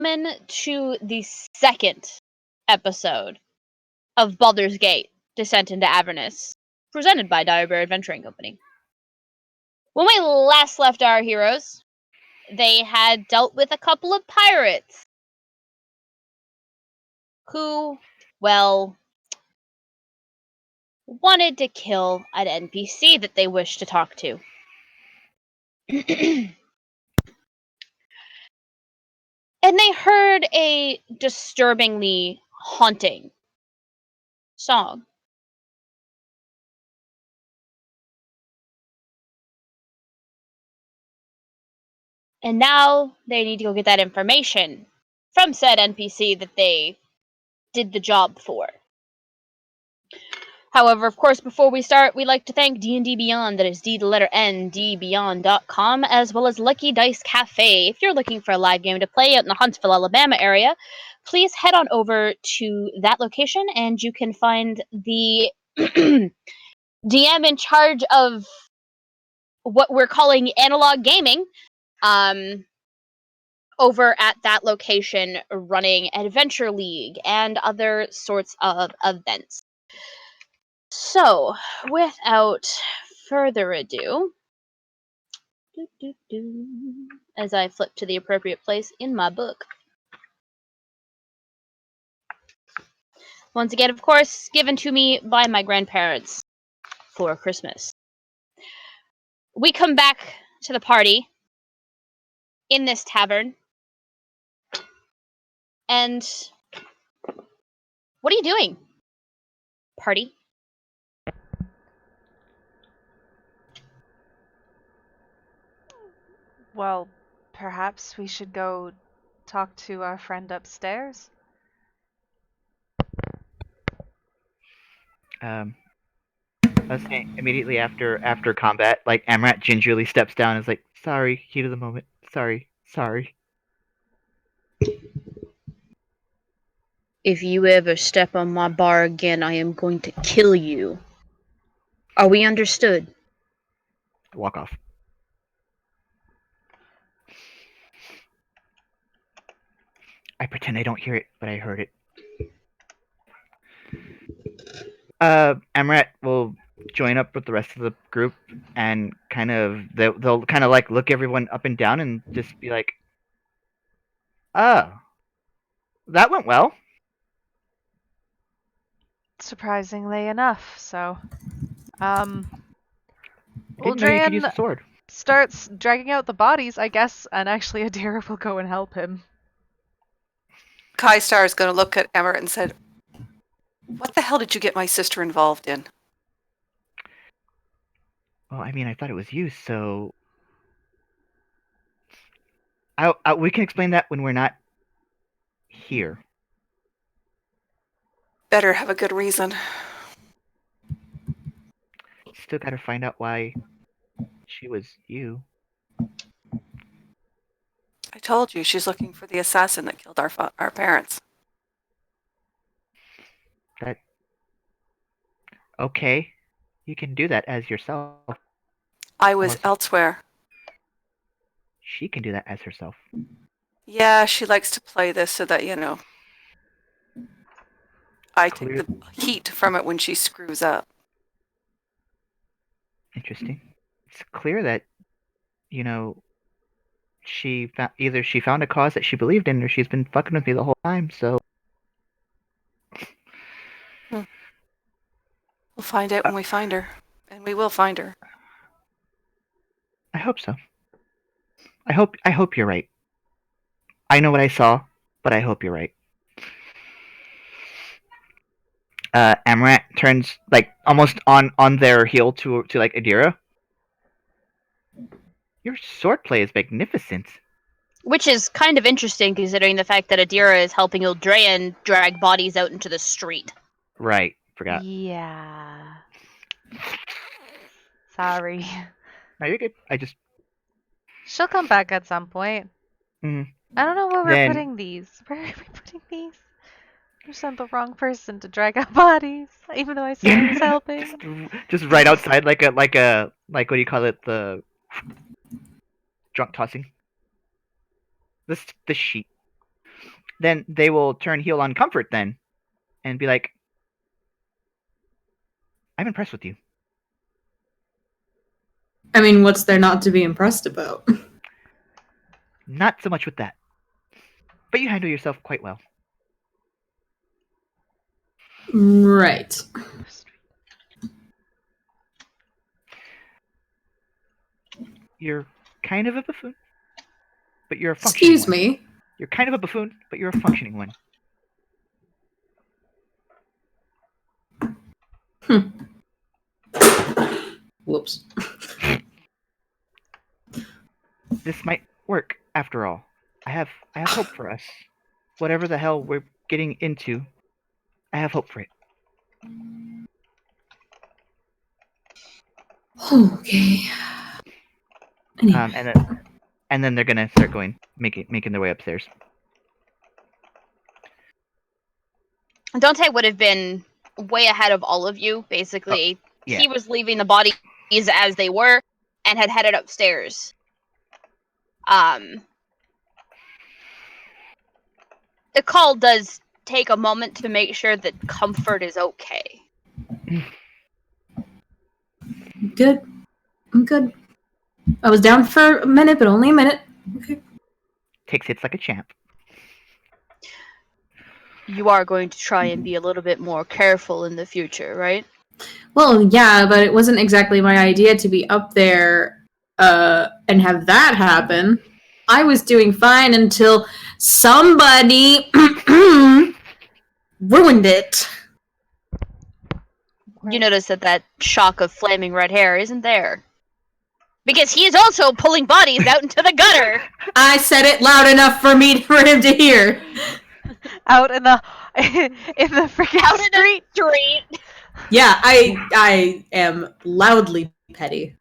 Welcome to the second episode of Baldur's Gate: Descent into Avernus, presented by Dire Bear Adventuring Company. When we last left our heroes, they had dealt with a couple of pirates who, well, wanted to kill an NPC that they wished to talk to. And they heard a disturbingly haunting song. And now they need to go get that information from said NPC that they did the job for. However, of course, before we start, we'd like to thank D&D Beyond, that is D the letter N, dbeyond.com, as well as Lucky Dice Cafe. If you're looking for a live game to play out in the Huntsville, Alabama area, please head on over to that location and you can find the DM in charge of what we're calling analog gaming, over at that location running Adventure League and other sorts of events. So, without further ado, as I flip to the appropriate place in my book. Once again, of course, given to me by my grandparents for Christmas. We come back to the party in this tavern. And what are you doing, party? Well, perhaps we should go talk to our friend upstairs. Let's say immediately after combat, like Amrat gingerly steps down and is like, "Sorry, heat of the moment. Sorry." If you ever step on my bar again, I am going to kill you. Are we understood? Walk off. I pretend I don't hear it, but I heard it. Amrat will join up with the rest of the group and they'll kind of like look everyone up and down and just be like, "Oh, that went well." Surprisingly enough, so I didn't know you could use a sword. Starts dragging out the bodies, I guess, and actually Adira will go and help him. Kai Star is going to look at Emmer and said, "What the hell did you get my sister involved in?" Well, I mean, I thought it was you, so we can explain that when we're not here. Better have a good reason. Still gotta find out why she was you. I told you, she's looking for the assassin that killed our parents. Okay, you can do that as yourself. I was elsewhere. She can do that as herself. Yeah, she likes to play this so that, I take the heat from it when she screws up. Interesting. It's clear that, either she found a cause that she believed in, or she's been fucking with me the whole time, so... We'll find out when we find her. And we will find her. I hope so. I hope you're right. I know what I saw, but I hope you're right. Amrat turns like almost on their heel to like Adira. Your swordplay is magnificent. Which is kind of interesting considering the fact that Adira is helping Ildrean drag bodies out into the street. Right, forgot. Yeah. Sorry. No, you're good. She'll come back at some point. Mm-hmm. I don't know where we're putting these. Where are we putting these? You sent the wrong person to drag out bodies, even though I said I was helping. just right outside, like what do you call it? The drunk tossing. The sheet. then they will turn heel on comfort then and be like, I'm impressed with you. I mean, what's there not to be impressed about? Not so much with that. But you handle yourself quite well. Right. You're kind of a buffoon, but you're a functioning Excuse one. me. You're kind of a buffoon, but you're a functioning one. Whoops. This might work after all. I have hope for us. Whatever the hell we're getting into, I have hope for it. Okay. Anyway. And then they're gonna start making their way upstairs. Dante would have been way ahead of all of you. Basically, yeah. He was leaving the bodies as they were and had headed upstairs. The call does take a moment to make sure that Comfort is okay. Good. I'm good. I was down for a minute, but only a minute. Okay. Takes hits like a champ. You are going to try and be a little bit more careful in the future, right? Well, yeah, but it wasn't exactly my idea to be up there and have that happen. I was doing fine until somebody ruined it. You notice that shock of flaming red hair isn't there. Because he is also pulling bodies out into the gutter! I said it loud enough for him to hear. Out in the freaking Out in the street. street! Yeah, I am loudly petty.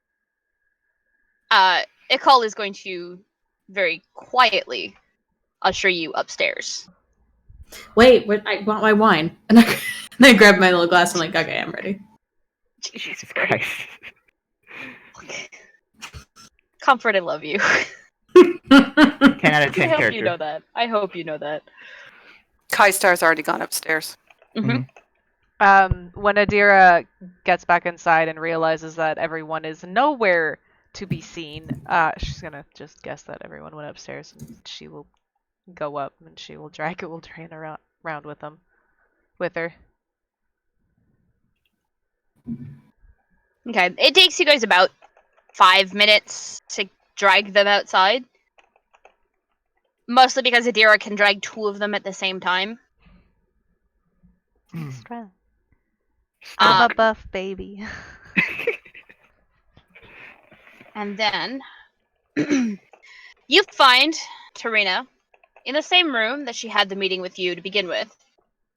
Ikal is going to very quietly usher you upstairs. Wait, I want my wine. And I grab my little glass and I'm like, okay, I'm ready. Jesus Christ. Comfort, I love you. 10 out of 10 I hope character. you know that. I hope you know that. Kai Star's already gone upstairs. Mm-hmm. When Adira gets back inside and realizes that everyone is nowhere to be seen, she's gonna just guess that everyone went upstairs, and she will go up and she will drag Uldrain around with her. Okay, it takes you guys about 5 minutes to drag them outside. Mostly because Adira can drag 2 of them at the same time. Strong. Um, I'm a buff baby. And then you find Tarina in the same room that she had the meeting with you to begin with.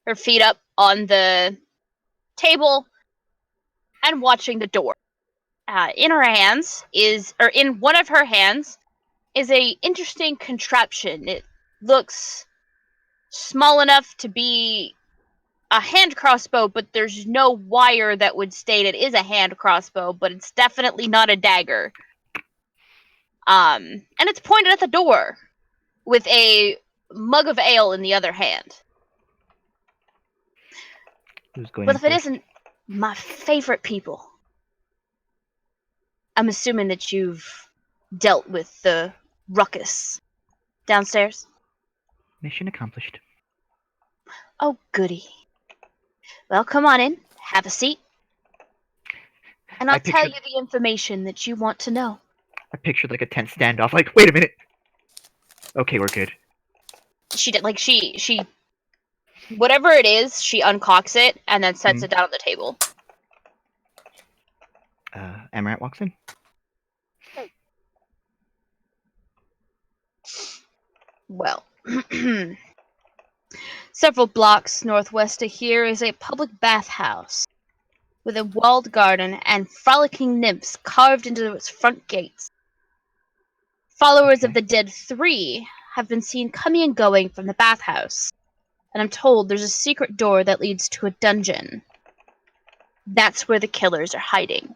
Her feet up on the table and watching the door. In one of her hands is a interesting contraption. It looks small enough to be a hand crossbow, but there's no wire that would state it is a hand crossbow, but it's definitely not a dagger. And it's pointed at the door with a mug of ale in the other hand. Who's going Well, in if it first? isn't my favorite people, I'm assuming that you've dealt with the ruckus downstairs. Mission accomplished. Oh, goody. Well, come on in, have a seat, and I'll tell you the information that you want to know. I pictured like a tense standoff. Like, wait a minute. Okay, we're good. She did, like, she whatever it is, she uncocks it and then sets it down on the table. Amaranth walks in. Well, several blocks northwest of here is a public bathhouse with a walled garden and frolicking nymphs carved into its front gates. Followers of the dead 3 have been seen coming and going from the bathhouse, and I'm told there's a secret door that leads to a dungeon. That's where the killers are hiding.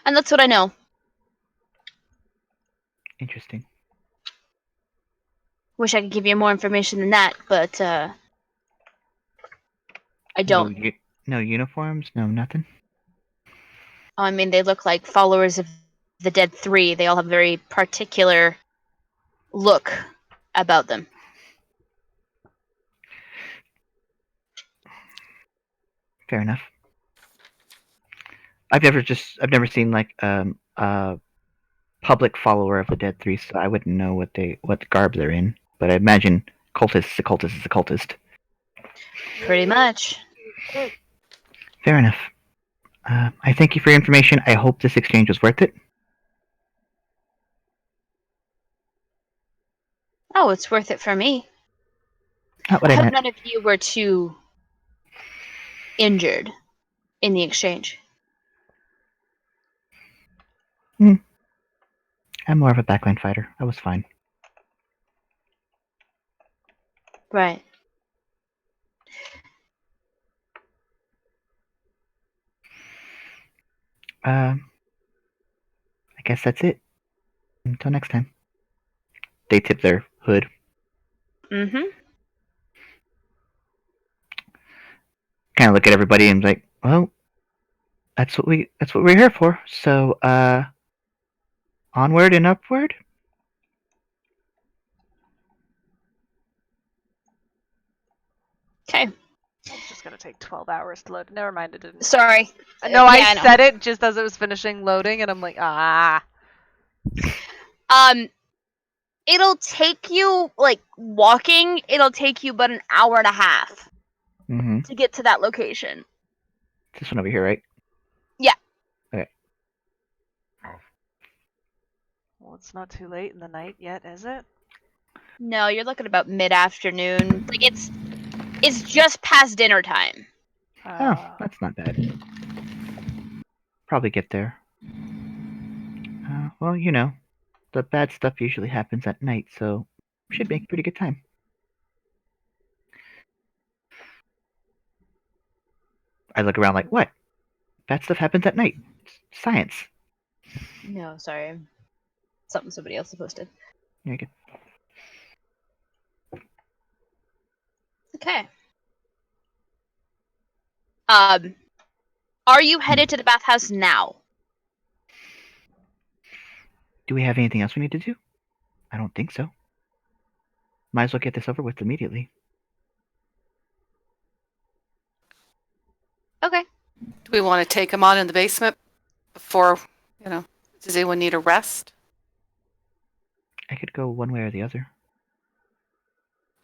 And that's what I know. Interesting. Wish I could give you more information than that, but I don't. No uniforms, no nothing. I mean, they look like followers of the Dead Three. They all have a very particular look about them. Fair enough. I've never seen like a public follower of the Dead Three, so I wouldn't know what garb they're in. But I imagine cultist is a cultist. Pretty much. Fair enough. I thank you for your information. I hope this exchange was worth it. Oh, it's worth it for me. Not what I I hope meant. none of you were too injured in the exchange. I'm more of a backline fighter. I was fine. Right. I guess that's it. Until next time. They tip their hood. Mm-hmm. Kind of look at everybody and like, well, that's what we're here for. So, onward and upward. Okay. It's just gonna take 12 hours to load. Never mind, it didn't. Sorry. No, Yeah, I know. said it just as it was finishing loading, and I'm like, ah. It'll take you, like, walking, it'll take you about an hour and a half Mm-hmm. to get to that location. This one over here, right? Yeah. Okay. Well, it's not too late in the night yet, is it? No, you're looking about mid-afternoon. Like, it's just past dinner time. Oh, that's not bad. Probably get there. Well, you know, the bad stuff usually happens at night, so should make a pretty good time. I look around like, what? Bad stuff happens at night. It's science. No, sorry. Something somebody else posted. There you go. Okay. Are you headed to the bathhouse now? Do we have anything else we need to do? I don't think so. Might as well get this over with immediately. Okay. Do we want to take him on in the basement before, does anyone need a rest? I could go one way or the other.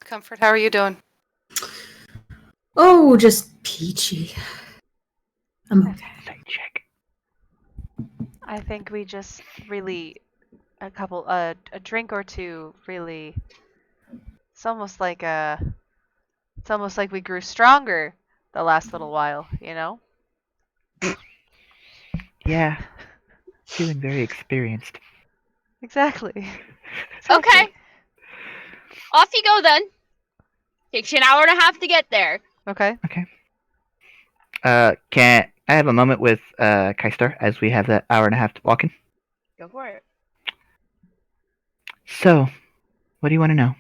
Comfort, how are you doing? Oh, just peachy. I'm okay. Sight check. I think we just really a drink or two really. It's almost like we grew stronger the last little while, you know? Yeah. Feeling very experienced. Exactly. Okay. Off you go then. Takes you an hour and a half to get there. Okay. Okay. Can I have a moment with Kaistar as we have that hour and a half to walk in? Go for it. So, what do you want to know?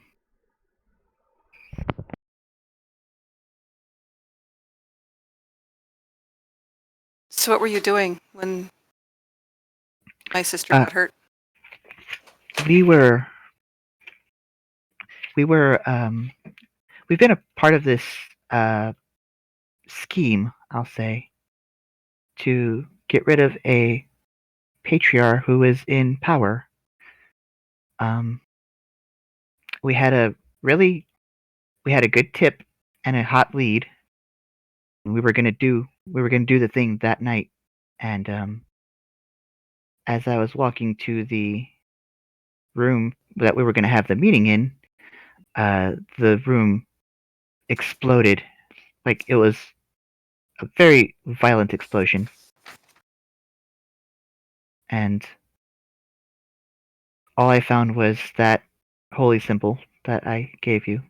So what were you doing when my sister got hurt? We've been a part of this scheme, I'll say, to get rid of a patriarch who is in power. We had a good tip and a hot lead. And we were gonna do the thing that night. And as I was walking to the room that we were gonna have the meeting in, the room exploded. Like, it was a very violent explosion. And all I found was that holy symbol that I gave you.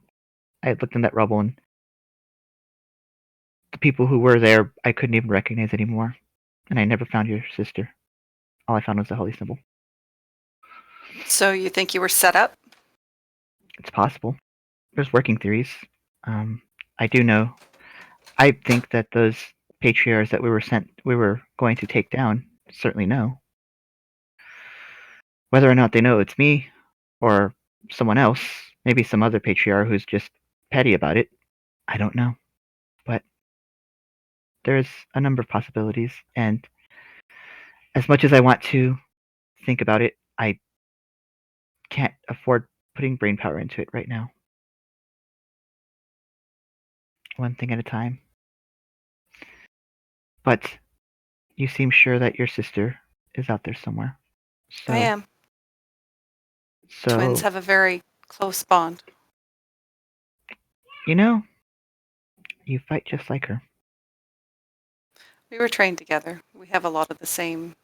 I looked in that rubble, and the people who were there I couldn't even recognize anymore. And I never found your sister. All I found was the holy symbol. So you think you were set up? It's possible. There's working theories. I do know. I think that those patriarchs that we were going to take down, certainly know. Whether or not they know it's me or someone else, maybe some other patriarch who's just petty about it, I don't know. But there's a number of possibilities, and as much as I want to think about it, I can't afford putting brain power into it right now. One thing at a time. But you seem sure that your sister is out there somewhere. So, I am. So, Twins have a very close bond. you know, you fight just like her. We were trained together. We have a lot of the same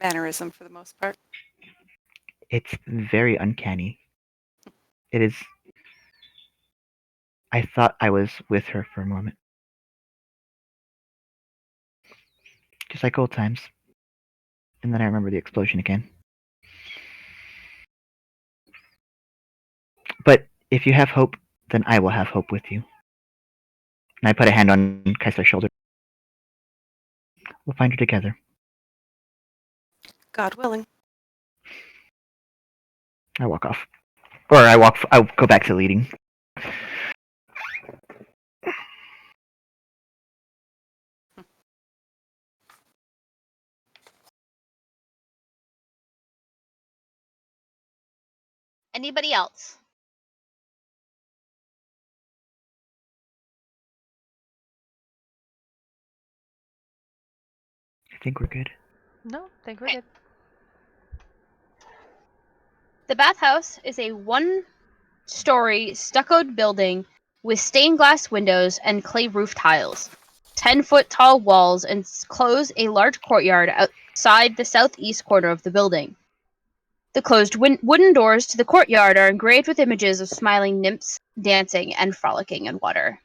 mannerism for the most part. It's very uncanny. It is. I thought I was with her for a moment. Just like old times. And then I remember the explosion again. But if you have hope, then I will have hope with you. And I put a hand on Kaiser's shoulder. We'll find her together. God willing. I walk off. Or I'll go back to leading. Anybody else? I think we're good. No, I think we're Okay. good. The bathhouse is a one-story stuccoed building with stained glass windows and clay roof tiles. 10-foot tall walls enclose a large courtyard outside the southeast corner of the building. The closed wooden doors to the courtyard are engraved with images of smiling nymphs dancing and frolicking in water.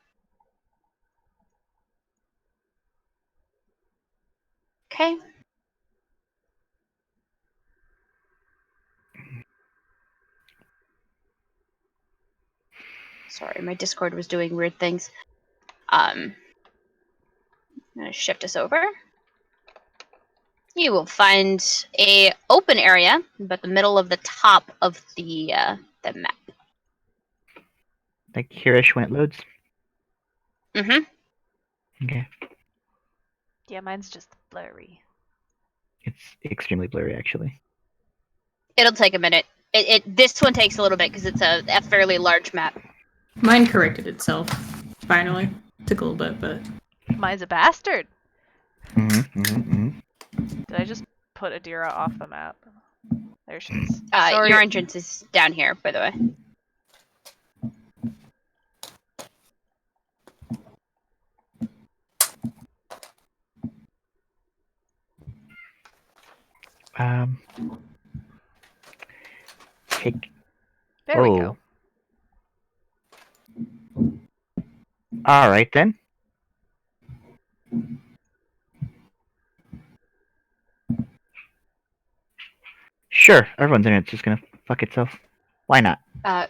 Okay. Sorry, my Discord was doing weird things. I'm going to shift us over. You will find a open area about the middle of the top of the map. Like here-ish when it loads. Mm-hmm. Okay. Yeah, mine's just blurry. It's extremely blurry, actually. It'll take a minute. This one takes a little bit because it's a fairly large map. Mine corrected itself. Finally. Took a little bit, but Mine's a bastard! Mm-hmm. Did I just put Adira off the map? There she is. Sorry. Your entrance is down here, by the way. Take. There we go. All right then. Sure, everyone's internet's just gonna fuck itself. Why not?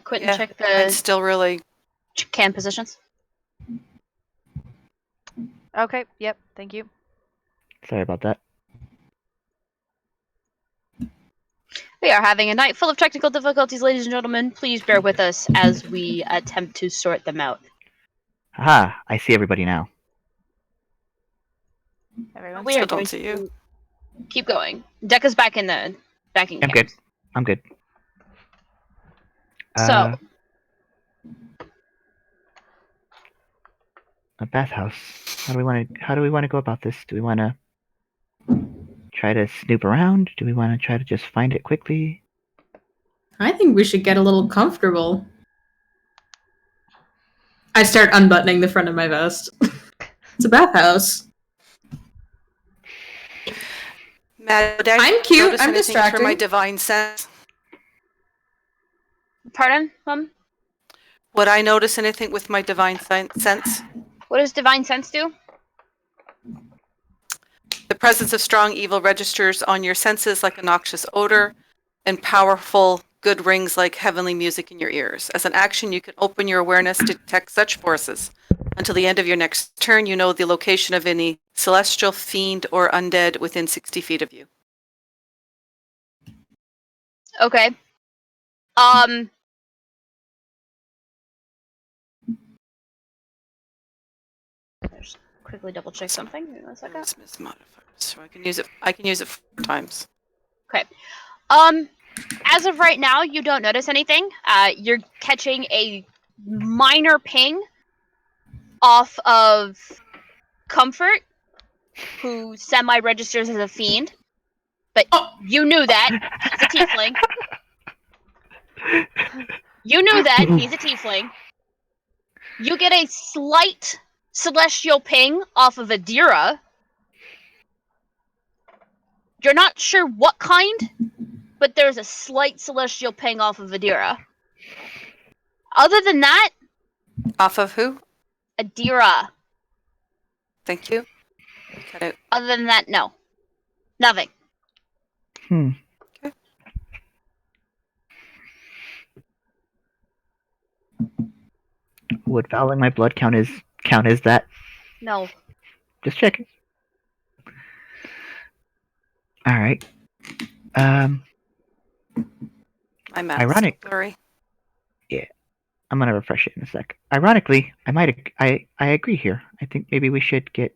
Quentin, Yeah, check mine's the still really... cam positions. Okay, yep, thank you. Sorry about that. We are having a night full of technical difficulties, ladies and gentlemen. Please bear with us as we attempt to sort them out. Haha, I see everybody now. Everyone's We Still are don't going see you. to keep going. Decca's back in the backing I'm cams. good. I'm good. So, A bathhouse. How do we want to go about this? Do we want to try to snoop around? Do we want to try to just find it quickly? I think we should get a little comfortable. I start unbuttoning the front of my vest. It's a bathhouse. Matt, would I I'm cute, notice I'm anything through my distracting. divine sense? pardon, Mum? Would I notice anything with my divine sense? What does Divine Sense do? The presence of strong evil registers on your senses like a noxious odor, and powerful good rings like heavenly music in your ears. As an action, you can open your awareness to detect such forces. Until the end of your next turn, you know the location of any celestial, fiend, or undead within 60 feet of you. Okay. Just quickly double check something. Give me 1 second. Charisma's modifier, so I can use it 4 times. As of right now, you don't notice anything. You're catching a minor ping off of Comfort, who semi-registers as a fiend. But you knew that. He's a tiefling. You knew that. He's a tiefling. You get a slight celestial ping off of Adira. You're not sure what kind, but there's a slight celestial ping off of Adira. Other than that, Off of who? Adira. Thank you. Cut out. Other than that, no. Nothing. Okay. Would fouling my blood count as that? No. Just checking. All right. My math's Ironic. blurry. I'm gonna refresh it in a sec. Ironically, I agree here. I think maybe we should get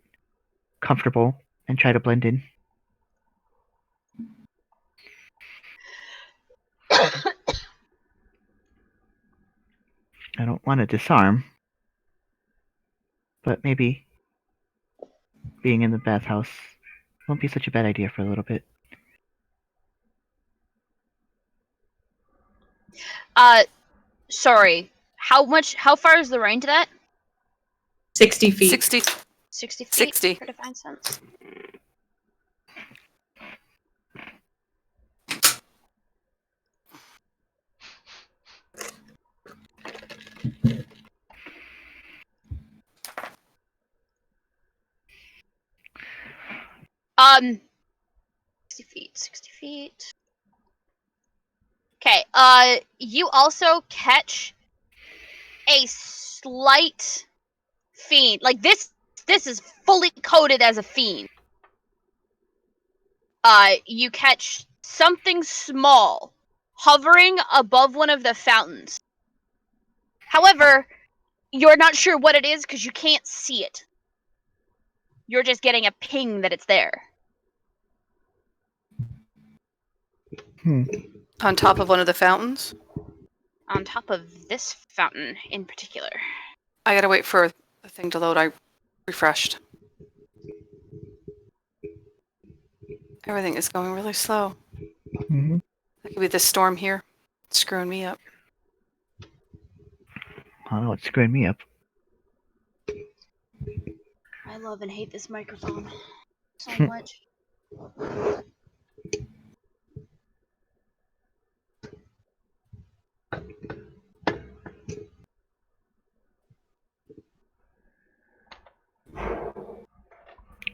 comfortable and try to blend in. I don't want to disarm, but maybe being in the bathhouse won't be such a bad idea for a little bit. Sorry. How far is the rain to that? 60 feet. 60. 60 feet? 60. For divine sense. Um, 60 feet. Okay, you also catch a slight fiend. Like, this is fully coded as a fiend. You catch something small hovering above one of the fountains. However, you're not sure what it is because you can't see it. You're just getting a ping that it's there. On top of one of the fountains? On top of this fountain in particular. I gotta wait for the thing to load. I refreshed. Everything is going really slow. Mm-hmm. That could be this storm here. It's screwing me up. I don't know what's screwing me up. I love and hate this microphone so much.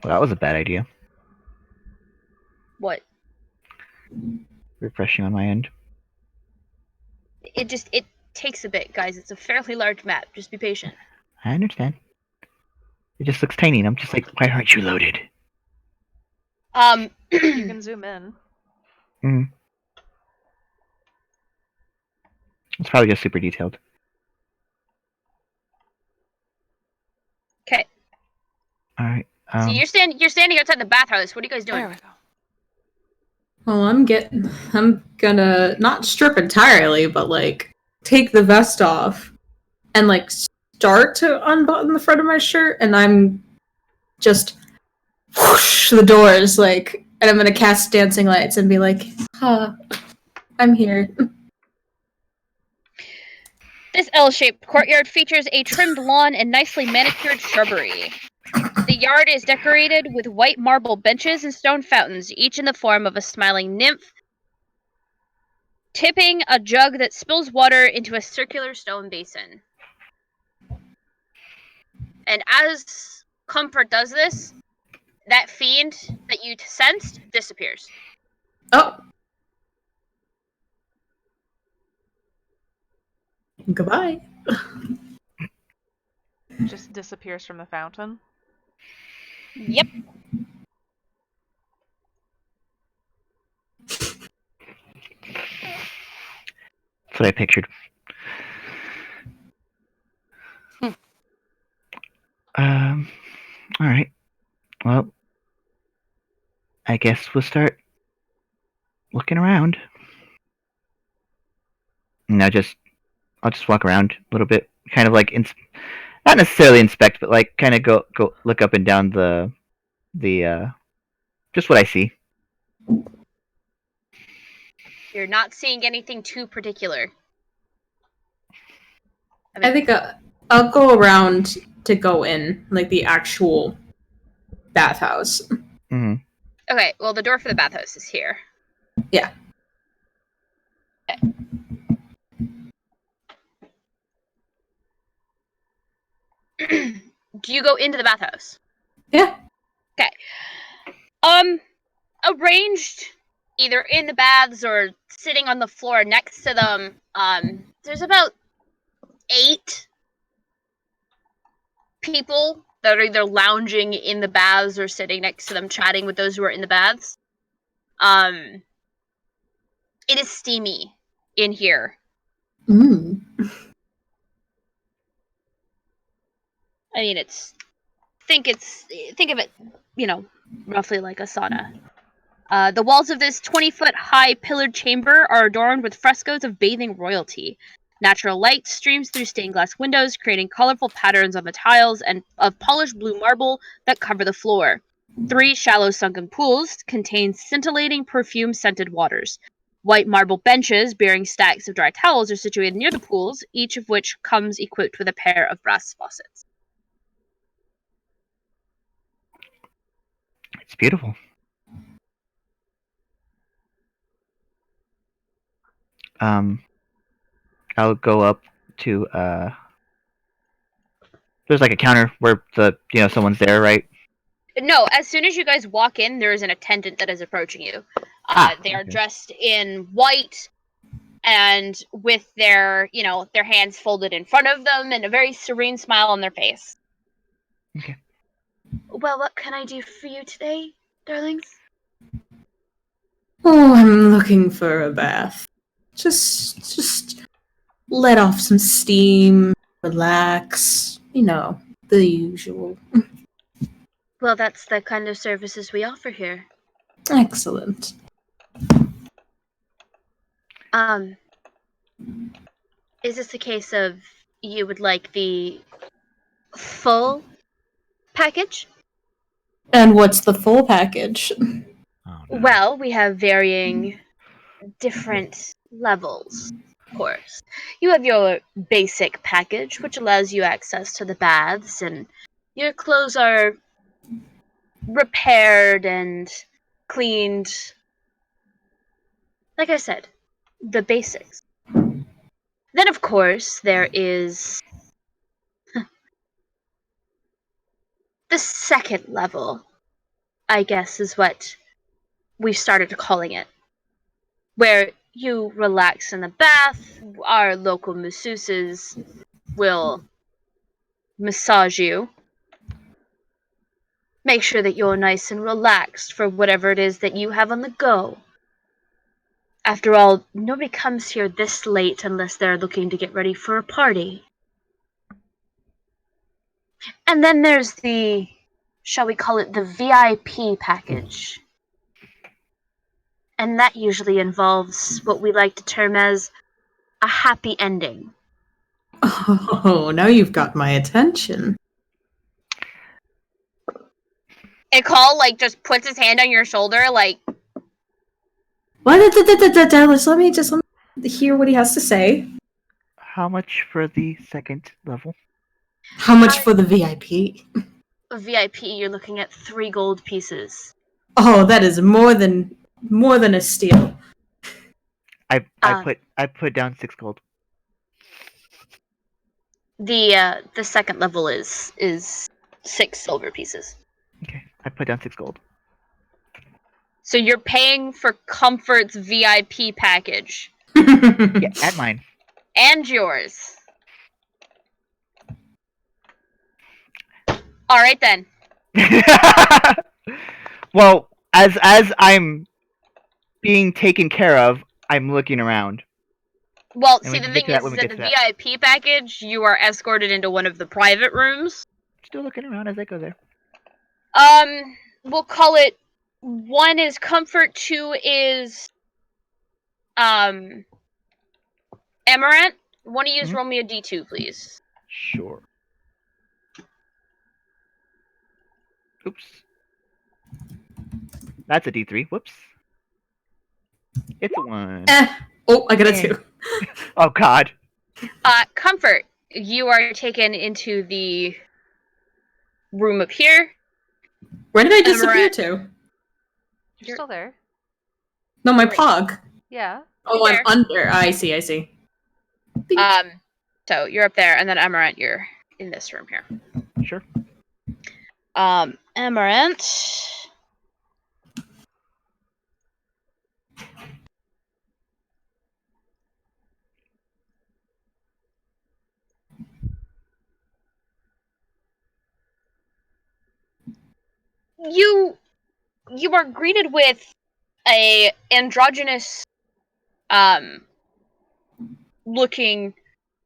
Well, that was a bad idea. What? Refreshing on my end. It takes a bit, guys. It's a fairly large map. Just be patient. I understand. It just looks tiny, and I'm just like, why aren't you loaded? You can zoom in. It's probably just super detailed. Okay. All right. So you're standing outside the bathhouse. What are you guys doing? There we go. Well, I'm gonna not strip entirely, but like take the vest off and like start to unbutton the front of my shirt, and I'm just whoosh the doors like, and I'm gonna cast dancing lights and be like, I'm here. This L-shaped courtyard features a trimmed lawn and nicely manicured shrubbery. The yard is decorated with white marble benches and stone fountains, each in the form of a smiling nymph, tipping a jug that spills water into a circular stone basin. And as Comfort does this, that fiend that you sensed disappears. Oh, Goodbye. Just disappears from the fountain. Yep. That's what I pictured. All right. Well, I guess we'll start looking around. And I'll just walk around a little bit, kind of like not necessarily inspect, but like kind of go look up and down the just what I see. You're not seeing anything too particular. I think I'll go around to go in, like the actual bathhouse. Mm-hmm. Okay, well, the door for the bathhouse is here. Yeah. Okay. Do you go into the bathhouse? Yeah. Okay. Arranged either in the baths or sitting on the floor next to them, there's about 8 people that are either lounging in the baths or sitting next to them chatting with those who are in the baths. It is steamy in here. Mm. I mean, think of it, roughly like a sauna. The walls of this 20-foot high pillared chamber are adorned with frescoes of bathing royalty. Natural light streams through stained glass windows, creating colorful patterns on the tiles and of polished blue marble that cover the floor. 3 shallow sunken pools contain scintillating perfume-scented waters. White marble benches bearing stacks of dry towels are situated near the pools, each of which comes equipped with a pair of brass faucets. It's beautiful. I'll go up to there's like a counter where someone's there, right? No, as soon as you guys walk in, there is an attendant that is approaching you. They are Okay. dressed in white and with their hands folded in front of them and a very serene smile on their face. Okay. Well, what can I do for you today, darlings? Oh, I'm looking for a bath. Just let off some steam, relax. The usual. Well, that's the kind of services we offer here. Excellent. Is this a case of you would like the full package? And what's the full package? Oh, no. Well, we have varying different levels, of course. You have your basic package, which allows you access to the baths, and your clothes are repaired and cleaned. Like I said, the basics. Then, of course, there is the second level, I guess is what we started calling it, where you relax in the bath. Our local masseuses will massage you, make sure that you're nice and relaxed for whatever it is that you have on the go. After all, nobody comes here this late unless they're looking to get ready for a party. And then there's the, shall we call it the VIP package. And that usually involves what we like to term as a happy ending. Oh, now you've got my attention. And Call, just puts his hand on your shoulder, What? Dallas, let me hear what he has to say. How much for the second level? How much for the VIP? a VIP, you're looking at 3 gold pieces. Oh, that is more than a steal. I put down 6 gold. The second level is 6 silver pieces. Okay, I put down 6 gold. So you're paying for Comfort's VIP package. Yeah, add mine. And yours. All right then. Well, as I'm being taken care of, I'm looking around. Well, And see, we the can get thing to that is when we that get the to that. VIP package, you are escorted into one of the private rooms. Still looking around as I go there. We'll call it 1 is comfort, 2 is Amaranth. One of you Mhm. roll me a d2, please. Sure. Oops. That's a D3. Whoops. It's a 1. Oh, I got a Eh. 2. Oh God. Comfort, you are taken into the room up here. Where did I disappear Amaranth. to? You're still there. No, my Right. pog. Yeah. Oh, There. I'm under. I see. Bink. So you're up there, and then Amaranth, you're in this room here. Sure. Amaranth. You are greeted with a androgynous looking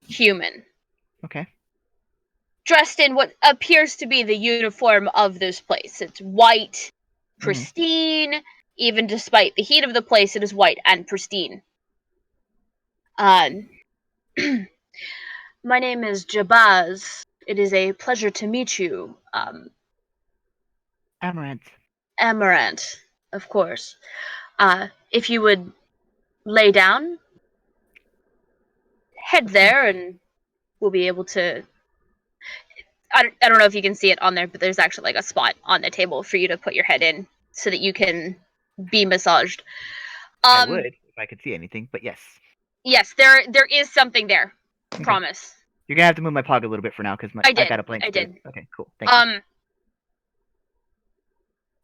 human Okay. dressed in what appears to be the uniform of this place. It's white, pristine, even despite the heat of the place, it is white and pristine. My name is Jabaz. It is a pleasure to meet you. Amaranth. Amaranth, of course. If you would lay down, head there, and we'll be able to. I don't know if you can see it on there, but there's actually like a spot on the table for you to put your head in so that you can be massaged. I would if I could see anything, but yes. Yes, there is something there. Okay. Promise. You're gonna have to move my pog a little bit for now because I got a blank I space. did. Okay, cool. Thank you.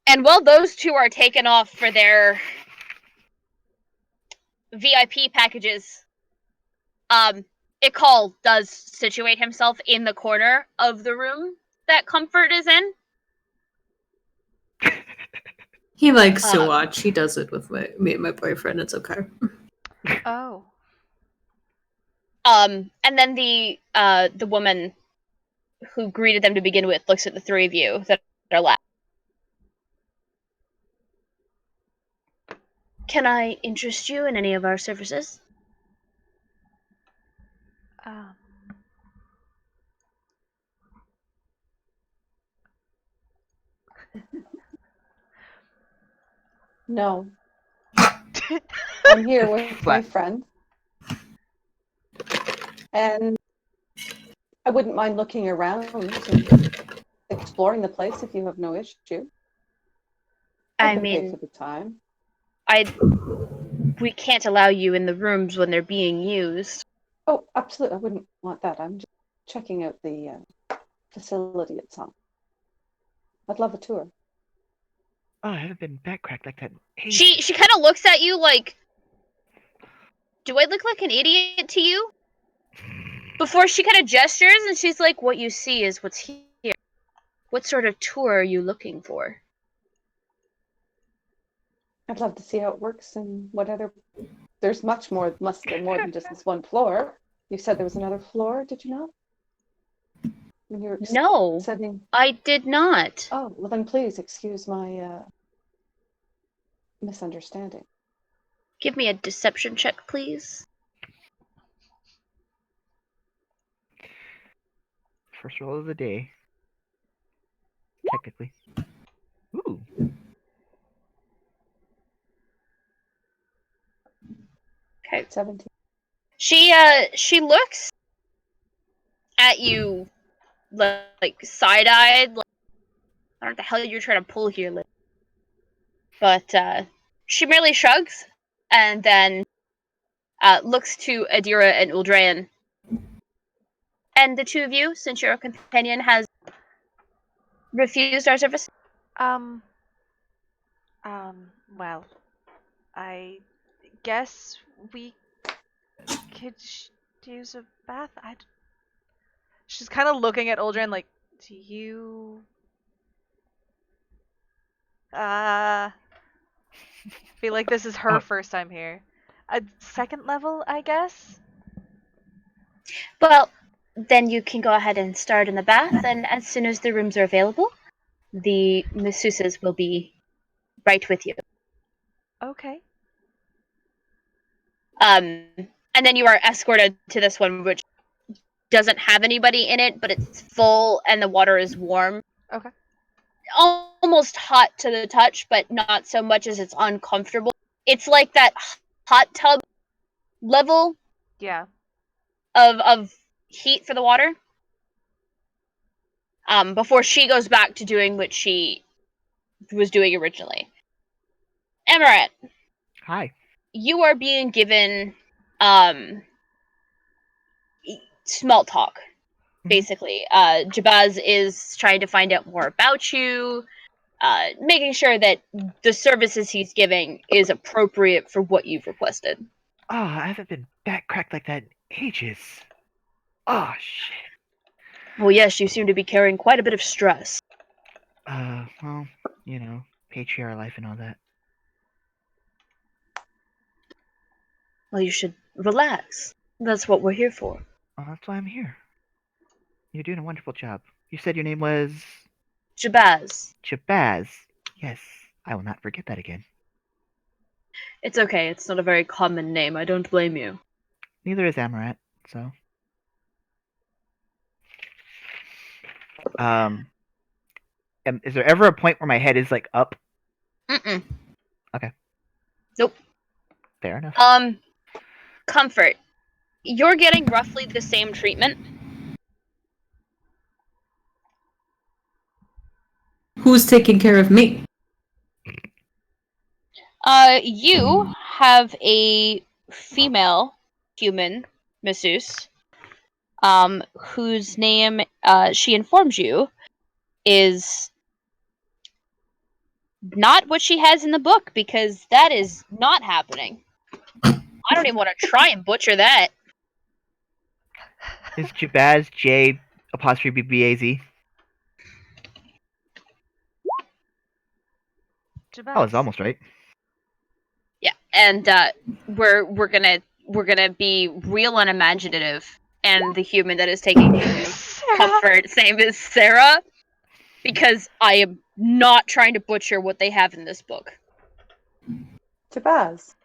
And while those two are taken off for their VIP packages, Ikal does situate himself in the corner of the room that Comfort is in. He likes to watch. He does it with me and my boyfriend. It's okay. Oh. And then the woman who greeted them to begin with looks at the three of you that are left. Can I interest you in any of our services? No. I'm here with my friend. And I wouldn't mind looking around and exploring the place if you have no issue. I can pay for the time. We can't allow you in the rooms when they're being used. Oh, absolutely. I wouldn't want that. I'm just checking out the facility itself. I'd love a tour. Oh, I haven't been back cracked like that. She kind of looks at you like, do I look like an idiot to you? Before she kind of gestures and she's like, what you see is what's here. What sort of tour are you looking for? I'd love to see how it works and what other... There's must be more than just this one floor. You said there was another floor, did you not? When you were No, setting... I did not. Oh, well then please excuse my misunderstanding. Give me a deception check, please. First roll of the day. Technically. Ooh. Okay. 17. She looks at you like side-eyed, like, I don't know what the hell you're trying to pull here, Liz. But she merely shrugs and then looks to Adira and Uldrayan. And the two of you, since your companion has refused our service? Well, I guess we could to use a bath? She's kind of looking at Uldren like, do you... feel like this is her first time here. A second level, I guess? Well, then you can go ahead and start in the bath, and as soon as the rooms are available, the masseuses will be right with you. Okay. And then you are escorted to this one, which doesn't have anybody in it, but it's full and the water is warm. Okay. Almost hot to the touch, but not so much as it's uncomfortable. It's like that hot tub level Yeah. of heat for the water. Before she goes back to doing what she was doing originally. Amaret, Hi. you are being given small talk, basically. Jabaz is trying to find out more about you, making sure that the services he's giving is appropriate for what you've requested. Oh, I haven't been back cracked like that in ages. Oh, shit. Well, yes, you seem to be carrying quite a bit of stress. Well, you know, patriarch life and all that. Well, you should relax. That's what we're here for. Oh, that's why I'm here. You're doing a wonderful job. You said your name was... Jabaz. Jabaz. Yes, I will not forget that again. It's okay, it's not a very common name, I don't blame you. Neither is Amaret, so... Is there ever a point where my head is, like, up? Mm-mm. Okay. Nope. Fair enough. Comfort. You're getting roughly the same treatment. Who's taking care of me? You have a female human masseuse, whose name, she informs you, is not what she has in the book, because that is not happening. I don't even want to try and butcher that. Is Jabaz J''BBAZ? Jabaz. Oh, it's almost right. Yeah, and we're gonna be real unimaginative, and the human that is taking Comfort's name is Sarah, because I am not trying to butcher what they have in this book. Jabaz.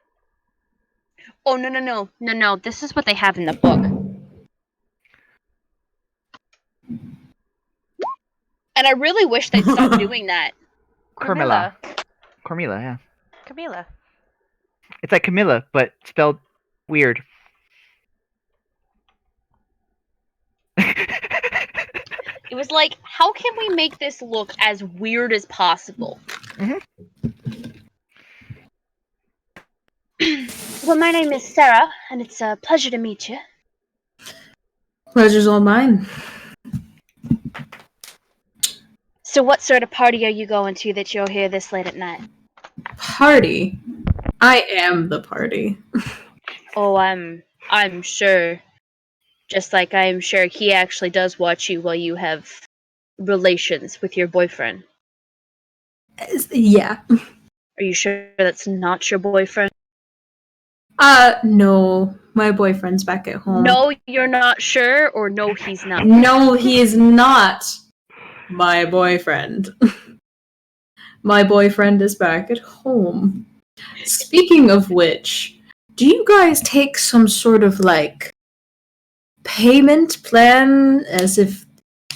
Oh no! This is what they have in the book. And I really wish they'd stop doing that. Cormilla, yeah. Camilla. It's like Camilla, but spelled weird. It was like, how can we make this look as weird as possible? Well, my name is Sarah, and it's a pleasure to meet you. Pleasure's all mine. So what sort of party are you going to that you're here this late at night? Party? I am the party. Oh, I'm sure. Just like I'm sure he actually does watch you while you have relations with your boyfriend. Yeah. Are you sure that's not your boyfriend? No. My boyfriend's back at home. No, you're not sure, or no, he's not? No, he is not my boyfriend. My boyfriend is back at home. Speaking of which, do you guys take some sort of, like, payment plan as if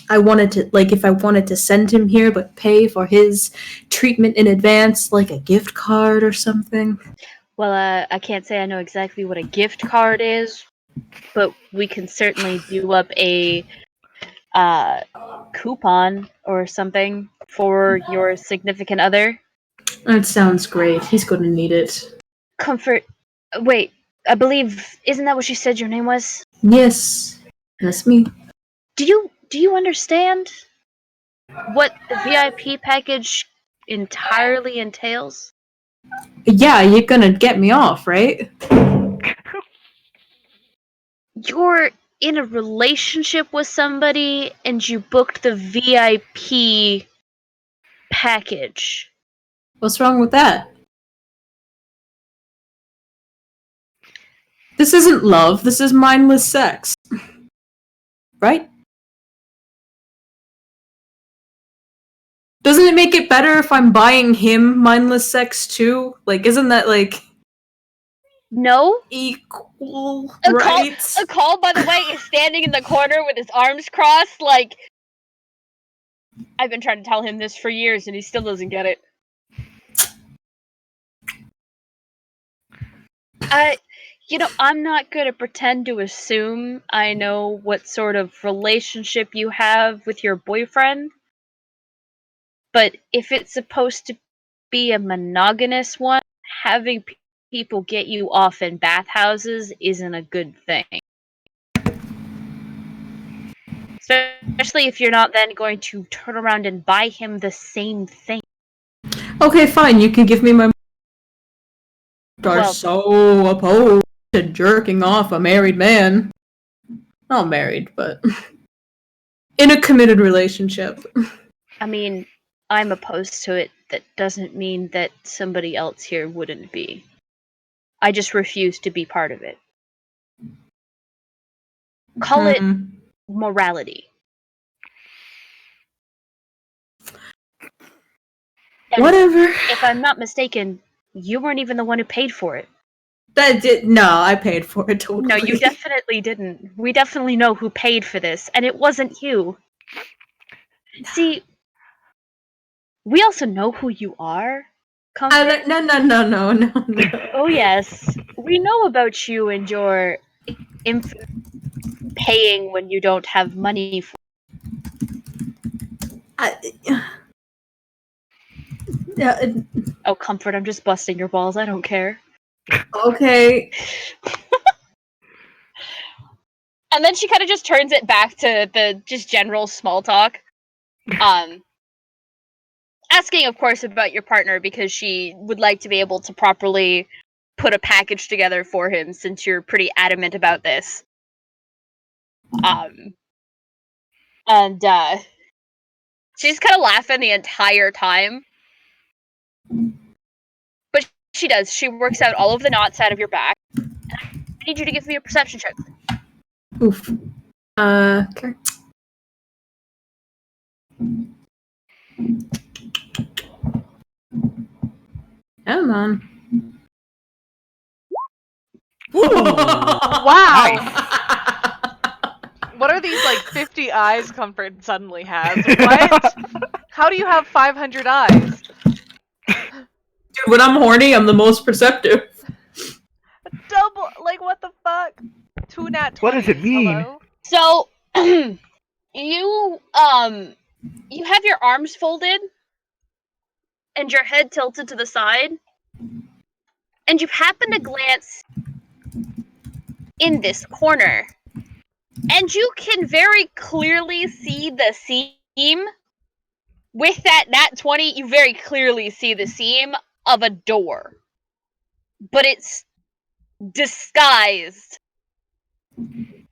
I wanted to, like, if I wanted to send him here but pay for his treatment in advance, like a gift card or something? Well, I can't say I know exactly what a gift card is, but we can certainly do up a coupon or something for your significant other. That sounds great. He's gonna need it. Comfort. Wait, I believe, isn't that what you said your name was? Yes, that's me. Do you understand what the VIP package entirely entails? Yeah, you're gonna get me off, right? you're in a relationship with somebody and you booked the VIP package. What's wrong with that? This isn't love, this is mindless sex. Right? Doesn't it make it better if I'm buying him mindless sex too? Like, isn't that, like, No? equal A rights? call, by the way, is standing in the corner with his arms crossed, like, I've been trying to tell him this for years and he still doesn't get it. I'm not gonna pretend to assume I know what sort of relationship you have with your boyfriend. But if it's supposed to be a monogamous one, having people get you off in bathhouses isn't a good thing. Especially if you're not then going to turn around and buy him the same thing. Okay, fine, you can give me my... Are Well- so opposed to jerking off a married man. Not married, but... in a committed relationship. I mean, I'm opposed to it. That doesn't mean that somebody else here wouldn't be. I just refuse to be part of it. Call it morality. And Whatever. if I'm not mistaken, you weren't even the one who paid for it. No, I paid for it totally. No, you definitely didn't. We definitely know who paid for this, and it wasn't you. See, we also know who you are. Comfort. No. Oh yes, we know about you and your paying when you don't have money for. Oh, Comfort, I'm just busting your balls. I don't care. Okay. And then she kind of just turns it back to the just general small talk. Asking, of course, about your partner because she would like to be able to properly put a package together for him since you're pretty adamant about this. And she's kind of laughing the entire time. But she does. She works out all of the knots out of your back. I need you to give me a perception check. Oof. Okay. Come on. Wow. What are these, like, 50 eyes Comfort suddenly has? What? How do you have 500 eyes? Dude, when I'm horny, I'm the most perceptive. Double, like, what the fuck? 2 nat 20s. What does it mean? Hello? So, you have your arms folded and your head tilted to the side, and you happen to glance in this corner, and you can very clearly see the seam. With that nat 20, you very clearly see the seam of a door, but it's disguised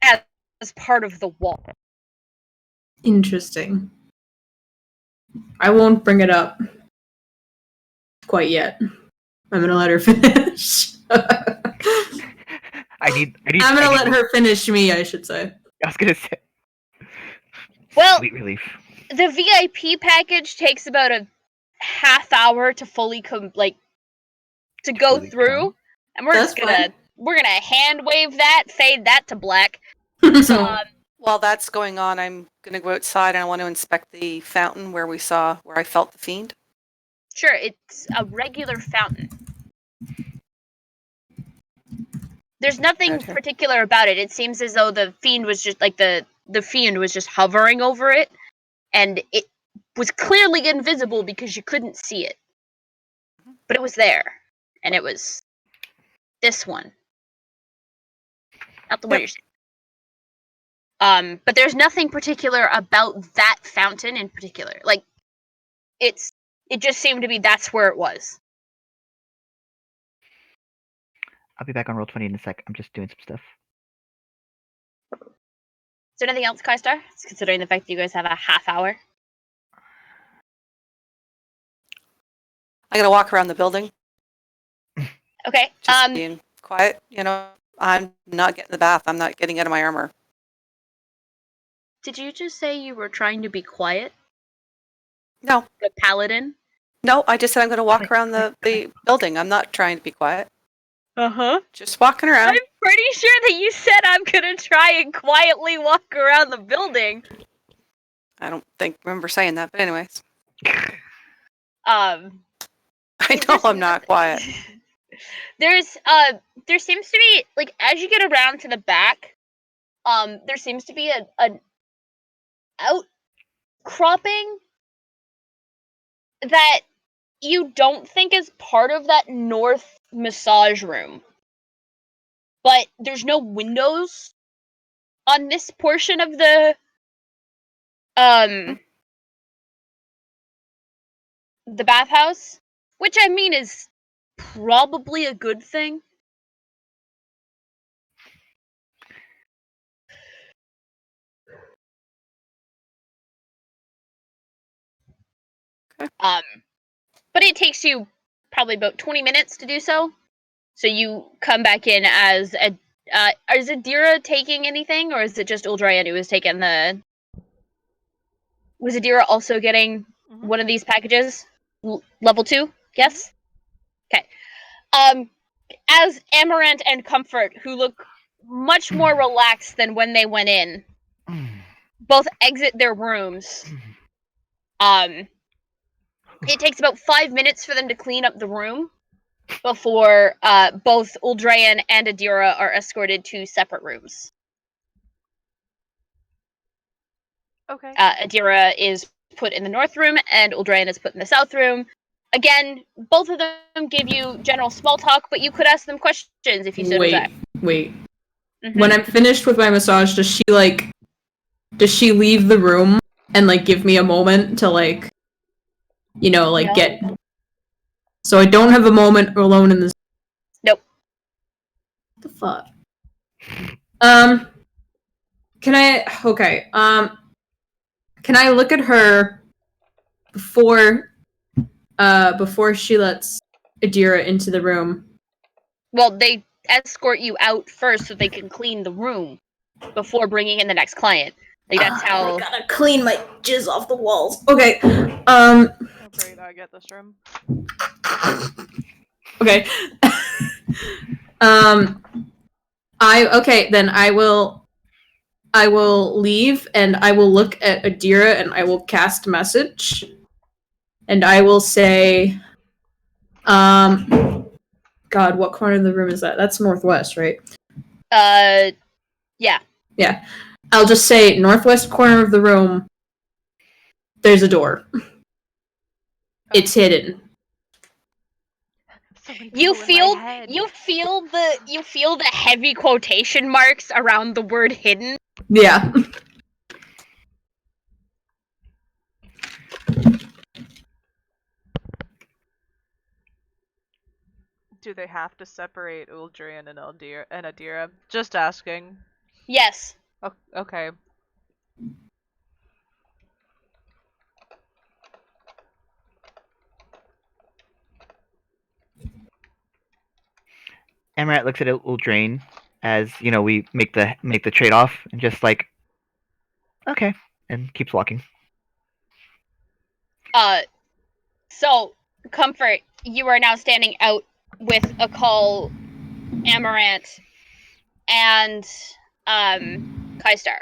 as part of the wall. Interesting. I won't bring it up quite yet. I'm gonna let her finish. I'm gonna let her finish me, I should say. I was gonna say. Well, Sweet relief. the VIP package takes about a half hour to fully to go Fully through, come? and we're That's just gonna hand wave that, fade that to black. So, While that's going on, I'm going to go outside and I want to inspect the fountain where I felt the fiend. Sure, it's a regular fountain. There's nothing Okay. particular about it. It seems as though the fiend was just the fiend was just hovering over it, and it was clearly invisible because you couldn't see it. But it was there, and it was this one, not the one you're seeing. But there's nothing particular about that fountain in particular. Like, it just seemed to be that's where it was. I'll be back on Roll20 in a sec. I'm just doing some stuff. there anything else, Kaistar? Considering the fact that you guys have a half hour. I'm gonna walk around the building, Okay. just being quiet. You know, I'm not getting the bath. I'm not getting out of my armor. Did you just say you were trying to be quiet? No, The paladin? no. I just said I'm gonna walk around the building. I'm not trying to be quiet. Uh-huh. Just walking around. I'm pretty sure that you said I'm gonna try and quietly walk around the building. I don't remember saying that, but anyways, Um, I know I'm not quiet. there seems to be, like, as you get around to the back, there seems to be an outcropping that you don't think is part of that north massage room. But there's no windows on this portion of the bathhouse, which I mean is probably a good thing. But it takes you probably about 20 minutes to do so. So you come back in as a. Is Adira taking anything, or is it just Uldrayan who was taking the? Was Adira also getting one of these packages? Level 2? Yes? Okay. As Amaranth and Comfort, who look much more relaxed than when they went in, both exit their rooms. It takes about 5 minutes for them to clean up the room before both Uldrayan and Adira are escorted to separate rooms. Okay. Adira is put in the north room, and Uldrayan is put in the south room. Again, both of them give you general small talk, but you could ask them questions if you so desire. Wait. When I'm finished with my massage, does she leave the room and, like, give me a moment to, like, you know, like, No. get... So I don't have a moment alone in this... Nope. What the fuck? Can I... Okay, can I look at her before she lets Adira into the room? Well, they escort you out first so they can clean the room before bringing in the next client. Like, that's how... I gotta clean my jizz off the walls. Okay, Oh great, I get this room. Okay. Then I will leave and I will look at Adira and I will cast message. And I will say, God, what corner of the room is that? That's northwest, right? Yeah. Yeah. I'll just say northwest corner of the room. There's a door. It's hidden. So many You people in my head. feel the heavy quotation marks around the word hidden. Yeah. Do they have to separate Uldrian and Adira? Just asking. Yes. Oh, okay. Amarat looks at Uldrain as, you know, we make the trade off and just like, okay, and keeps walking. So, Comfort, you are now standing out with Akal, Amaranth, and Kaistar.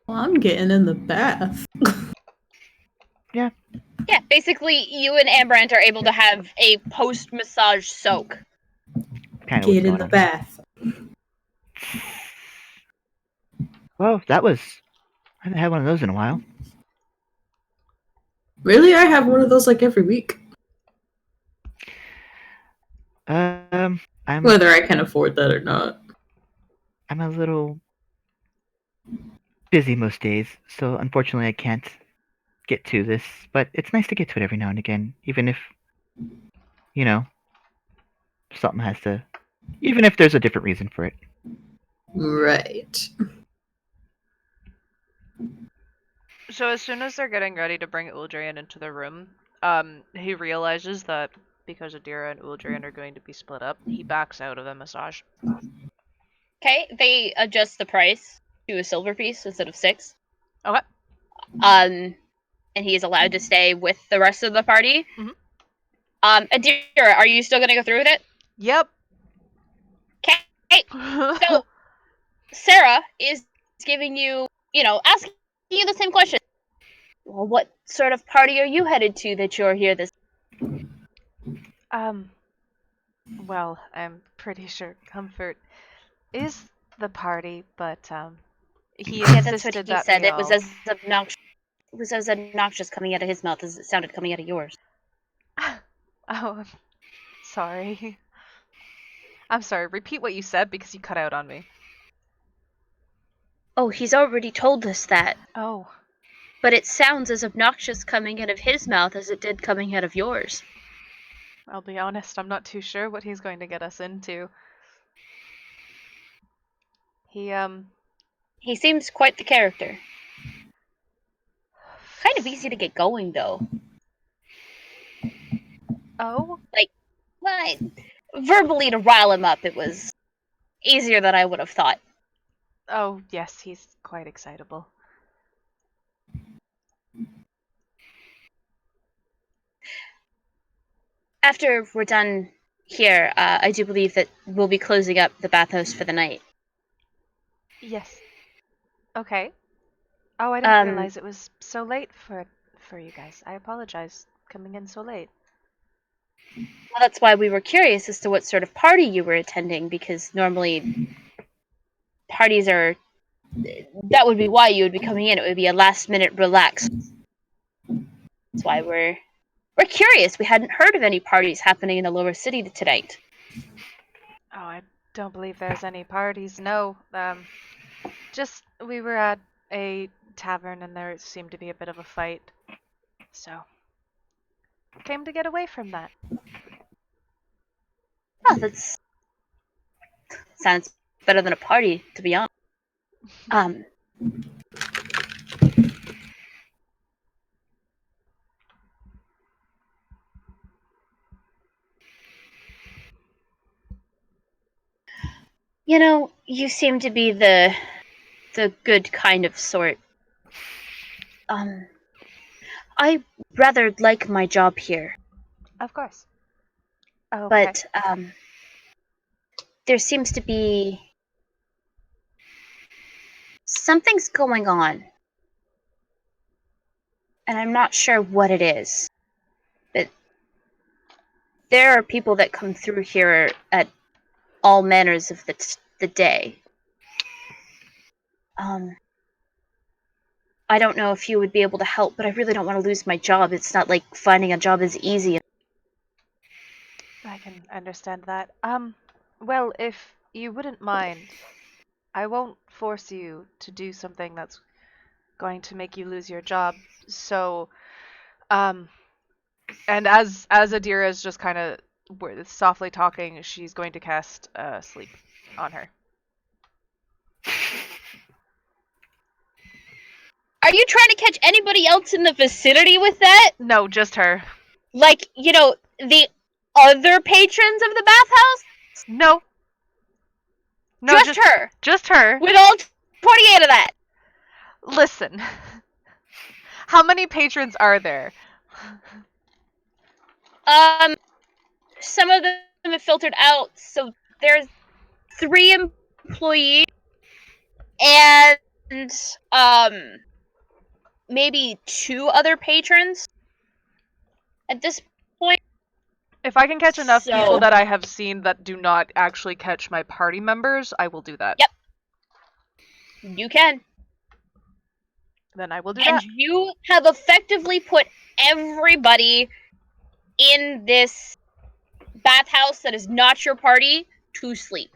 Well, I'm getting in the bath. Yeah. Yeah, basically, you and Amaranth are able to have a post-massage soak. Kind of Get in the bath. Well, I haven't had one of those in a while. Really? I have one of those like every week. Whether I can afford that or not. I'm a little busy most days, so unfortunately I can't get to this, but it's nice to get to it every now and again, even if, you know, even if there's a different reason for it. Right. So as soon as they're getting ready to bring Uldrian into the room, he realizes that because Adira and Uldrian are going to be split up, he backs out of the massage. Okay, they adjust the price to a silver piece instead of 6. Okay. And he is allowed to stay with the rest of the party. Mhm. Adira, are you still gonna go through with it? Yep. Okay. So Sarah is giving you, asking you the same question. Well, what sort of party are you headed to that you're here this? Well, I'm pretty sure Comfort is the party, but he Yeah, that's what insisted he that said. we It was all. as obnoxious. It was as obnoxious coming out of his mouth as it sounded coming out of yours. Oh, I'm sorry. I'm sorry. Repeat what you said because you cut out on me. Oh, he's already told us that. Oh, But it sounds as obnoxious coming out of his mouth as it did coming out of yours. I'll be honest, I'm not too sure what he's going to get us into. He seems quite the character. Kind of easy to get going, though. Oh? Well, verbally to rile him up, it was easier than I would have thought. Oh, yes, he's quite excitable. After we're done here, I do believe that we'll be closing up the bathhouse for the night. Yes. Okay. Oh, I didn't Um, realize it was so late for you guys. I apologize coming in so late. Well, that's why we were curious as to what sort of party you were attending, because normally parties are. That would be why you would be coming in. It would be a last-minute relax. That's why we're curious. We hadn't heard of any parties happening in the lower city tonight. Oh, I don't believe there's any parties. No. Just we were at a tavern and there seemed to be a bit of a fight. So, came to get away from that. Oh, that's sounds better than a party, to be honest. You seem to be the good kind of sort. I rather like my job here, Of course. Okay. but there seems to be something's going on, and I'm not sure what it is. But there are people that come through here at all manners of the day. I don't know if you would be able to help, but I really don't want to lose my job. It's not like finding a job is easy. I can understand that. Well, if you wouldn't mind, I won't force you to do something that's going to make you lose your job. So, and as Adira is just kind of softly talking, she's going to cast sleep on her. Are you trying to catch anybody else in the vicinity with that? No, just her. Like, the other patrons of the bathhouse? No. No, just her. Just her. With all 28 of that. Listen. How many patrons are there? Some of them have filtered out, so there's 3 employees and maybe 2 other patrons at this point. If I can catch enough So- people that I have seen that do not actually catch my party members, I will do that. Yep. You can. Then I will do And that. you have effectively put everybody in this bathhouse that is not your party to sleep.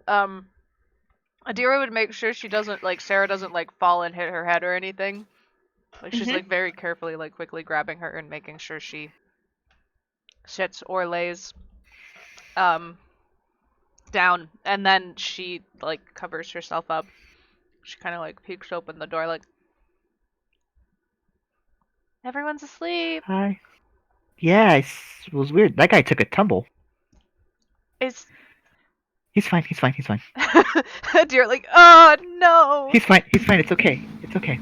Adira would make sure she doesn't, Sarah doesn't, fall and hit her head or anything. She's, Mhm. very carefully, quickly grabbing her and making sure she sits or lays. down, and then she like covers herself up. She kind of like peeks open the door, like everyone's asleep. Hi. Yeah, it was weird. That guy took a tumble. Is He's fine. He's fine. He's fine. Dear, like, oh no. He's fine. He's fine. It's okay. It's okay.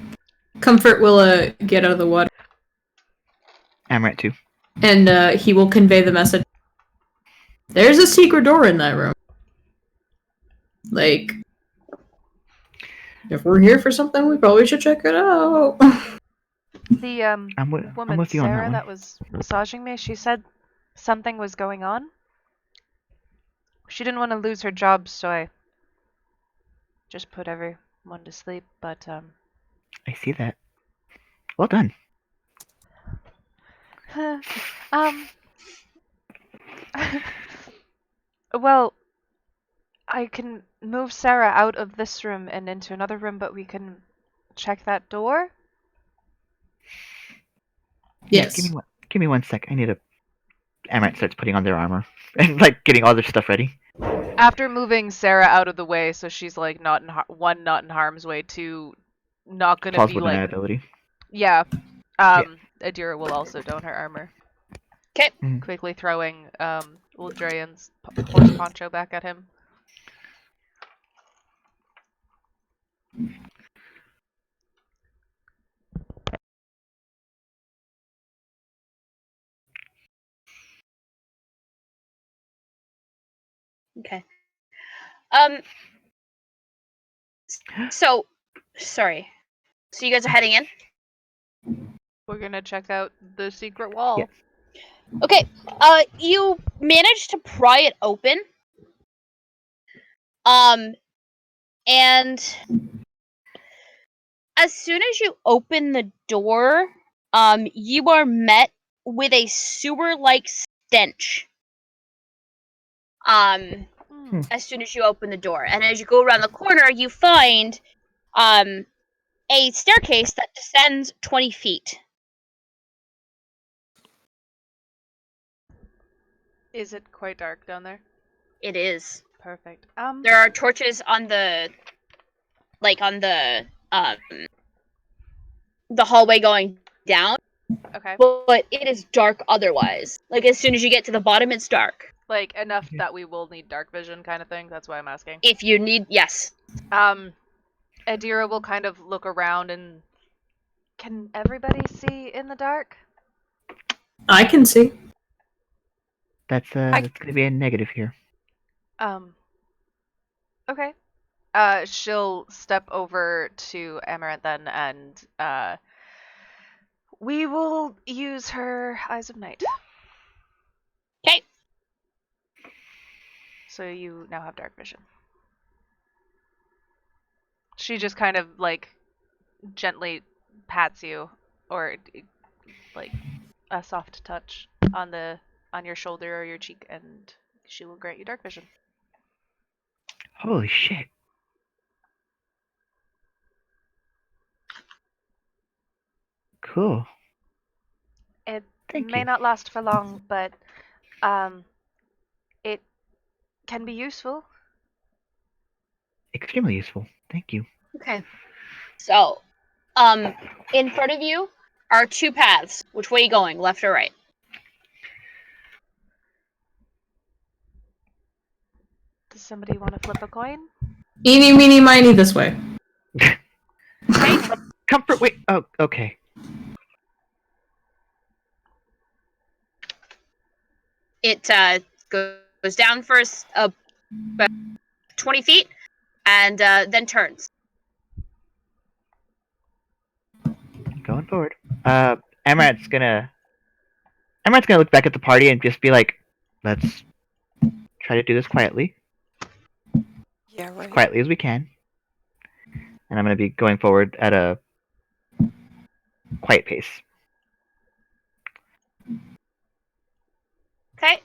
Comfort will get out of the water, Amaret too. and he will convey the message. There's a secret door in that room. Like, if we're here for something, we probably should check it out. The I'm woman with you on that Sarah one. that was massaging me, she said something was going on. She didn't want to lose her job, so I just put everyone to sleep, but I see that. Well done. well, I can move Sarah out of this room and into another room, but we can check that door. Yes. Yeah, give me one sec. I need a. Amaret starts putting on their armor and like getting all their stuff ready. After moving Sarah out of the way, so she's like not in harm's way, two, not gonna be Plausible like, deniability. yeah. Yeah. Adira will also don her armor. 'Kay. Quickly throwing Uldreyan's horse poncho back at him. Okay. So, sorry. So you guys are heading in? We're gonna check out the secret wall. Yeah. Okay. You managed to pry it open. And as soon as you open the door, you are met with a sewer-like stench. As soon as you open the door, and as you go around the corner, you find a staircase that descends 20 feet. Is it quite dark down there? It is. Perfect. There are torches on the hallway going down. Okay. But it is dark otherwise. Like, as soon as you get to the bottom, it's dark. Like, enough that we will need dark vision kind of thing? That's why I'm asking. If you need, yes. Adira will kind of look around and... Can everybody see in the dark? I can see. That's gonna be a negative here. Okay. She'll step over to Amaranth then, and, we will use her Eyes of Night. Okay. So you now have dark vision. She just kind of, like, gently pats you, or, like, a soft touch on your shoulder or your cheek, and she will grant you dark vision. Holy shit. Cool. It Thank may you. not last for long, but it can be useful. Extremely useful. Thank you. Okay. So, in front of you are two paths. Which way are you going, left or right? Does somebody want to flip a coin? Eeny, meeny, miny, this way. Comfort, wait. Oh, okay. It goes down for about 20 feet, and then turns. Going forward. Amarat's gonna look back at the party and just be like, let's try to do this quietly. Yeah, right. As quietly as we can. And I'm gonna be going forward at a quiet pace. Okay.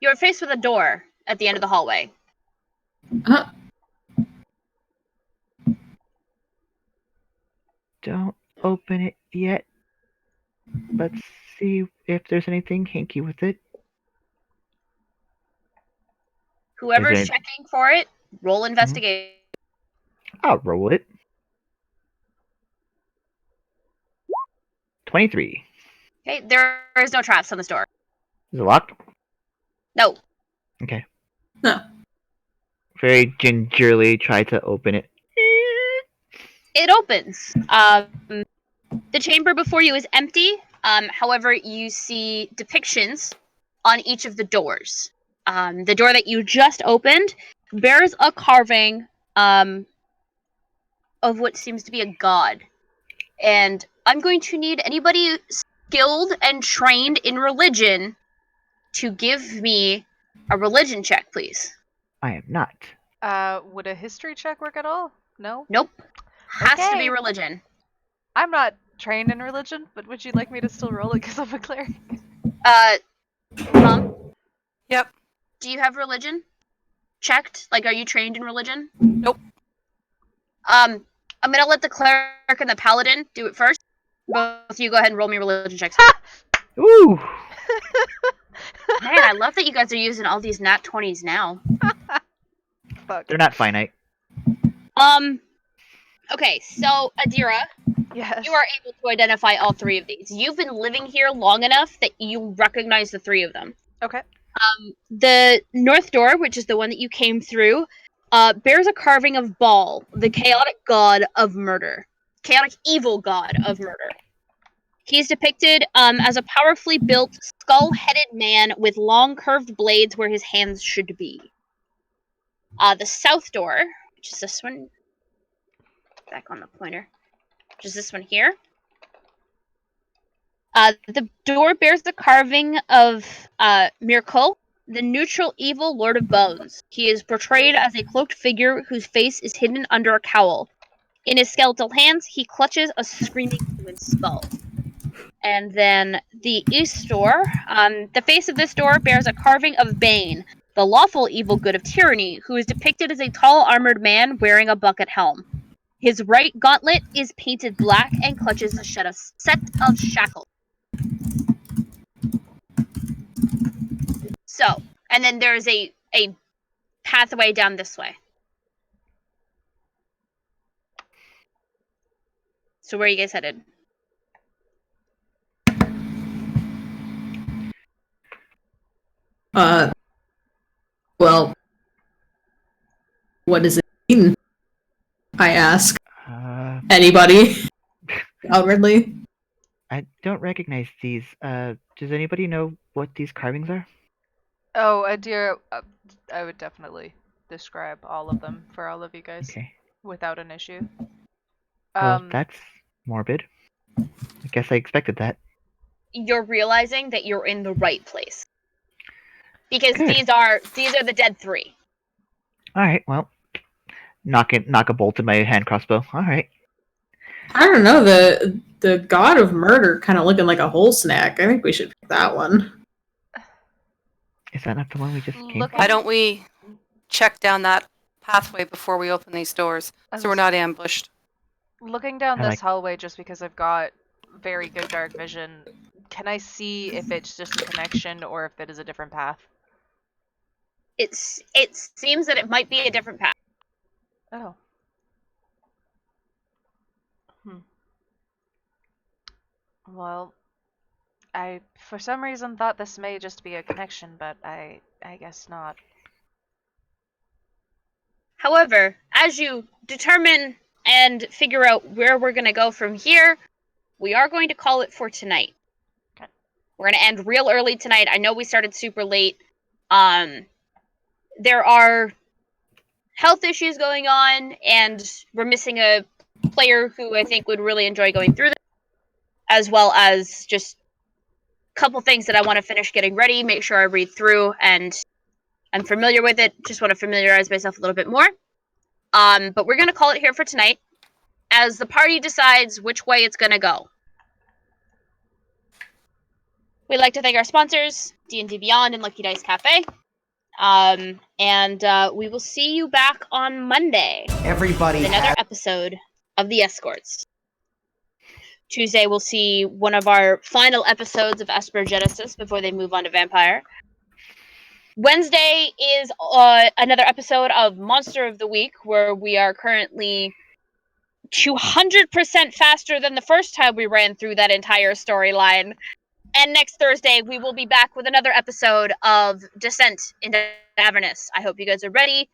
You're faced with a door at the end of the hallway. Huh? Don't open it yet. Let's see if there's anything hinky with it. Whoever's Is there- checking for it, roll investigation. I'll roll it. 23. Okay, there is no traps on this door. Is it locked? No. Okay. No. Very gingerly try to open it. It opens. The chamber before you is empty. However, you see depictions on each of the doors. The door that you just opened bears a carving of what seems to be a god. And I'm going to need anybody skilled and trained in religion to give me a religion check, please. I am not. Would a history check work at all? No? Nope. Has to be Okay. religion. I'm not trained in religion, but would you like me to still roll it because I'm a cleric? Mom, Yep. do you have religion checked? Like, are you trained in religion? Nope. I'm gonna let the cleric and the paladin do it first. Both of you go ahead and roll me religion checks. Ooh! Man, I love that you guys are using all these nat 20s now. Fuck. They're not finite. Okay, so Adira, Yes. you are able to identify all three of these. You've been living here long enough that you recognize the three of them. Okay. The north door, which is the one that you came through, bears a carving of Baal, the chaotic god of murder. Chaotic evil god of murder. He's depicted as a powerfully built, skull-headed man with long curved blades where his hands should be. The south door, which is this one, back on the pointer, which is this one here. The door bears the carving of Mirko, the neutral evil Lord of Bones. He is portrayed as a cloaked figure whose face is hidden under a cowl. In his skeletal hands, he clutches a screaming human skull. And then the east door, the face of this door bears a carving of Bane, the lawful evil good of tyranny, who is depicted as a tall armored man wearing a bucket helm. His right gauntlet is painted black and clutches a set of shackles. So, and then there's a pathway down this way. So where are you guys headed? Well, what does it mean? I ask. Anybody? Outwardly? I don't recognize these. Does anybody know what these carvings are? Oh, dear, I would definitely describe all of them for all of you guys Okay. without an issue. Well, that's morbid. I guess I expected that. You're realizing that you're in the right place. Because Good. these are the dead three. Alright, well. Knock a bolt in my hand crossbow. Alright. I don't know, the god of murder kind of looking like a whole snack. I think we should pick that one. Is that not the one we just came Look, from? Why don't we check down that pathway before we open these doors so we're not ambushed? Looking down I this like- hallway, just because I've got very good dark vision, can I see if it's just a connection or if it is a different path? It seems that it might be a different path. Oh. Well, I for some reason thought this may just be a connection, but I guess not. However, as you determine and figure out where we're going to go from here, we are going to call it for tonight. Okay. We're going to end real early tonight. I know we started super late. There are health issues going on, and we're missing a player who I think would really enjoy going through this, as well as just a couple things that I want to finish getting ready, make sure I read through, and I'm familiar with it. Just want to familiarize myself a little bit more. But we're going to call it here for tonight, as the party decides which way it's going to go. We'd like to thank our sponsors, D&D Beyond and Lucky Dice Cafe. And we will see you back on Monday Everybody with another has episode of The Escorts. Tuesday, we'll see one of our final episodes of Esper Genesis before they move on to Vampire. Wednesday is another episode of Monster of the Week, where we are currently 200% faster than the first time we ran through that entire storyline. And next Thursday, we will be back with another episode of Descent into Avernus. I hope you guys are ready.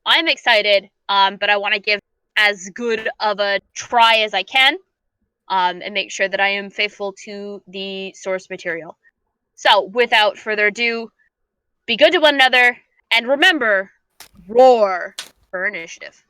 I'm excited, but I want to give as good of a try as I can, and make sure that I am faithful to the source material. So, without further ado, be good to one another, and remember, roar for initiative.